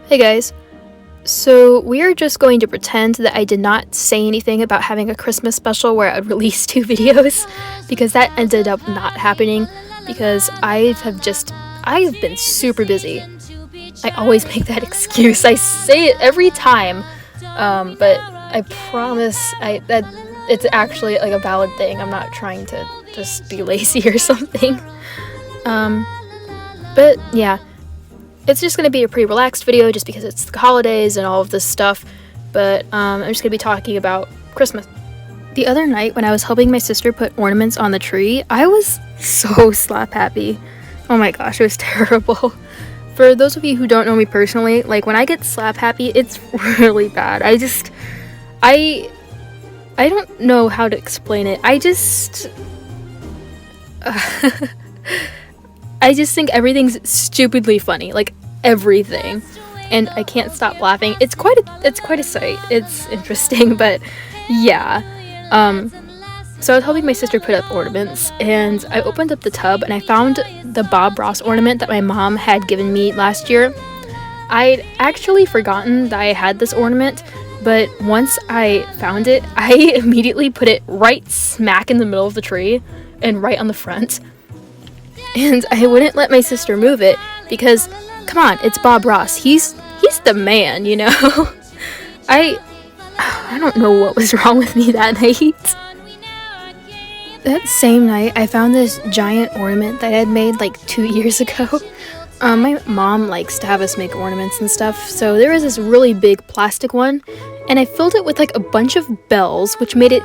Hey guys, so we are just going to pretend that I did not say anything about having a Christmas special where I would release 2 videos, because that ended up not happening because I've been super busy. I always make that excuse. I say it every time, but I promise that it's actually like a valid thing. I'm not trying to just be lazy or something. But yeah. It's just going to be a pretty relaxed video just because it's the holidays and all of this stuff, but I'm just going to be talking about Christmas. The other night when I was helping my sister put ornaments on the tree, I was so slap happy. Oh my gosh, it was terrible. For those of you who don't know me personally, like when I get slap happy, it's really bad. I don't know how to explain it. I just think everything's stupidly funny, like everything, and I can't stop laughing. It's quite a sight. It's interesting, but yeah. So I was helping my sister put up ornaments, and I opened up the tub and I found the Bob Ross ornament that my mom had given me last year. I'd actually forgotten that I had this ornament, but once I found it, I immediately put it right smack in the middle of the tree and right on the front. And I wouldn't let my sister move it because, come on, it's Bob Ross. He's the man, you know? I don't know what was wrong with me that night. That same night, I found this giant ornament that I had made like 2 years ago. My mom likes to have us make ornaments and stuff, so there was this really big plastic one, and I filled it with like a bunch of bells, which made it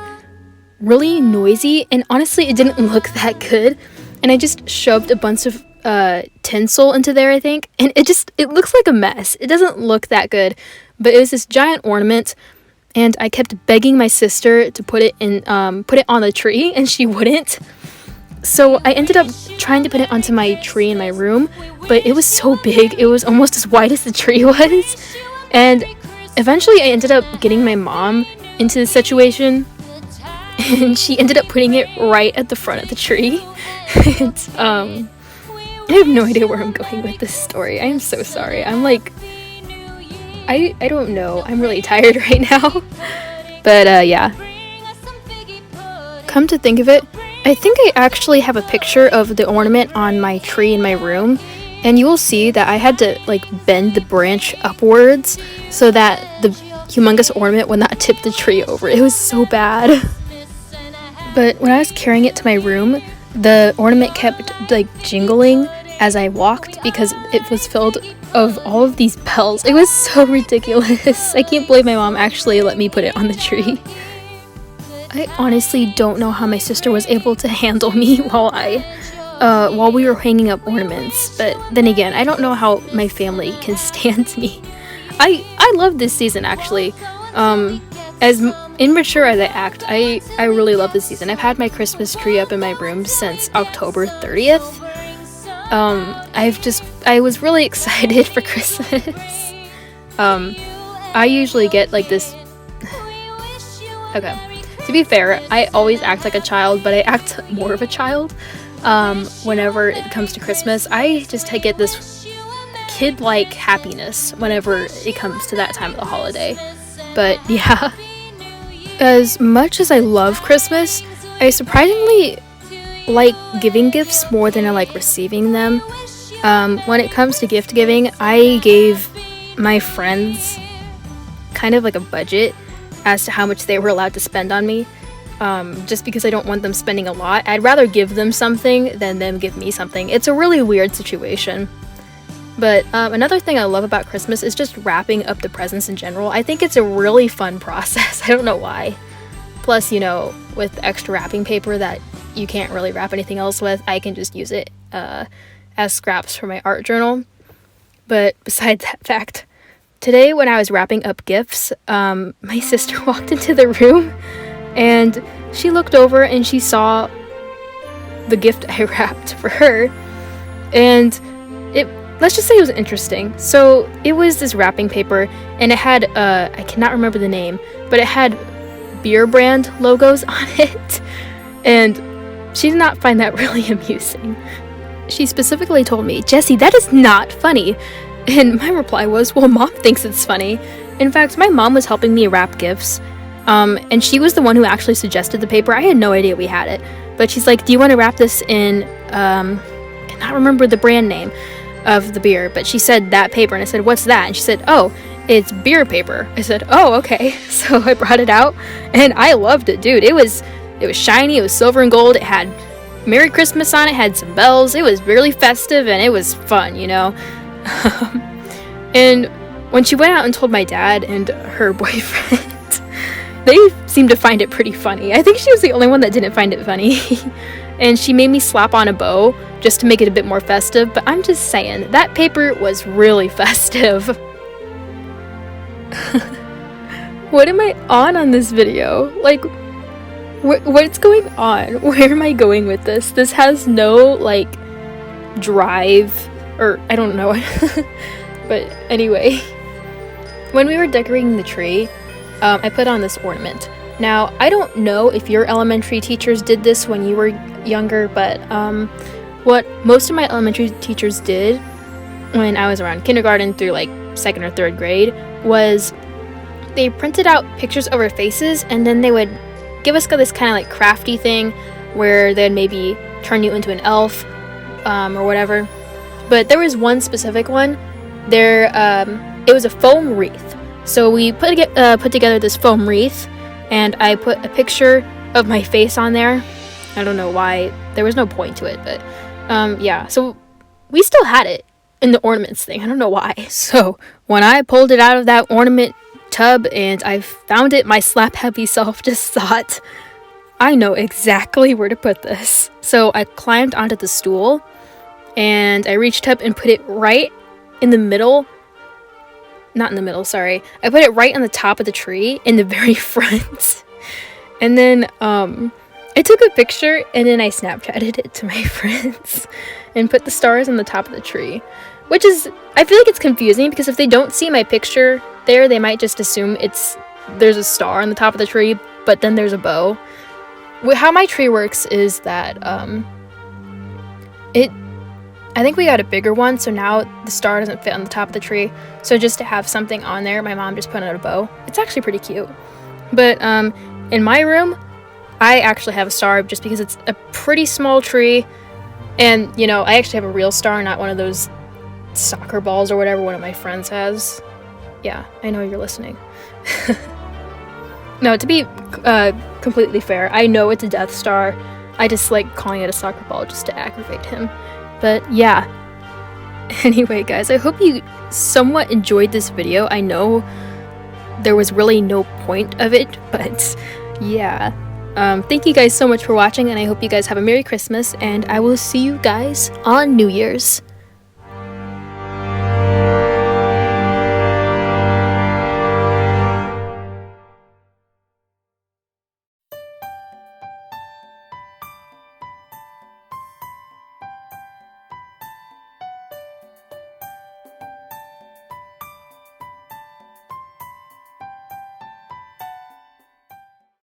really noisy, and honestly, it didn't look that good. And I just shoved a bunch of tinsel into there, I think, and it looks like a mess. It doesn't look that good, but it was this giant ornament, and I kept begging my sister to put it on the tree, and she wouldn't. So I ended up trying to put it onto my tree in my room, but it was so big, it was almost as wide as the tree was. And eventually I ended up getting my mom into the situation, and she ended up putting it right at the front of the tree. And I have no idea where I'm going with this story. I am so sorry. I'm like, I don't know. I'm really tired right now. But yeah. Come to think of it, I think I actually have a picture of the ornament on my tree in my room, and you will see that I had to like bend the branch upwards so that the humongous ornament would not tip the tree over. It was so bad. But when I was carrying it to my room, the ornament kept like jingling as I walked because it was filled of all of these bells. It was so ridiculous. I can't believe my mom actually let me put it on the tree. I honestly don't know how my sister was able to handle me while we were hanging up ornaments. But then again, I don't know how my family can stand me. I love this season actually. As immature as I act, I really love this season. I've had my Christmas tree up in my room since October 30th. I was really excited for Christmas. I usually get like this. Okay, to be fair, I always act like a child, but I act more of a child whenever it comes to Christmas. I get this kid-like happiness whenever it comes to that time of the holiday. But yeah, as much as I love Christmas, I surprisingly like giving gifts more than I like receiving them. When it comes to gift giving, I gave my friends kind of like a budget as to how much they were allowed to spend on me, just because I don't want them spending a lot. I'd rather give them something than them give me something. It's a really weird situation. But another thing I love about Christmas is just wrapping up the presents in general. I think it's a really fun process. I don't know why. Plus, you know, with extra wrapping paper that you can't really wrap anything else with, I can just use it as scraps for my art journal. But besides that fact, today when I was wrapping up gifts, my sister walked into the room and she looked over and she saw the gift I wrapped for her. And let's just say it was interesting. So it was this wrapping paper, and it had, I cannot remember the name, but it had beer brand logos on it. And she did not find that really amusing. She specifically told me, "Jessie, that is not funny." And my reply was, well, Mom thinks it's funny. In fact, my mom was helping me wrap gifts, and she was the one who actually suggested the paper. I had no idea we had it, but she's like, do you want to wrap this in, I cannot remember the brand name of the beer, but she said that paper, and I said, what's that? And she said, oh, it's beer paper. I said, oh, okay. So I brought it out, and I loved it, dude. It was shiny, it was silver and gold, it had Merry Christmas on it, had some bells, it was really festive, and it was fun, you know? And when she went out and told my dad and her boyfriend, they seemed to find it pretty funny. I think she was the only one that didn't find it funny. And she made me slap on a bow just to make it a bit more festive, but I'm just saying, that paper was really festive. What am I on this video? Like, what's going on? Where am I going with this? This has no, like, drive, or I don't know. But anyway, when we were decorating the tree, I put on this ornament. Now, I don't know if your elementary teachers did this when you were younger, but what most of my elementary teachers did when I was around kindergarten through like 2nd or 3rd grade was they printed out pictures of our faces, and then they would give us this kind of like crafty thing where they'd maybe turn you into an elf or whatever. But there was one specific one. It was a foam wreath. So we put together this foam wreath, and I put a picture of my face on there. I don't know why. There was no point to it, but yeah. So we still had it in the ornaments thing. I don't know why. So when I pulled it out of that ornament tub and I found it, my slap happy self just thought, I know exactly where to put this. So I climbed onto the stool and I reached up and put it right in the middle. Not in the middle, sorry. I put it right on the top of the tree in the very front. And then I took a picture and then I Snapchatted it to my friends and put the stars on the top of the tree. Which is, I feel like it's confusing because if they don't see my picture there, they might just assume there's a star on the top of the tree, but then there's a bow. How my tree works is that I think we got a bigger one, so now the star doesn't fit on the top of the tree. So just to have something on there, my mom just put out a bow. It's actually pretty cute. But in my room, I actually have a star just because it's a pretty small tree. And, you know, I actually have a real star, not one of those soccer balls or whatever one of my friends has. Yeah, I know you're listening. No, to be completely fair, I know it's a Death Star. I just like calling it a soccer ball just to aggravate him. But yeah. Anyway, guys, I hope you somewhat enjoyed this video. I know there was really no point of it, but yeah. Thank you guys so much for watching, and I hope you guys have a Merry Christmas, and I will see you guys on New Year's.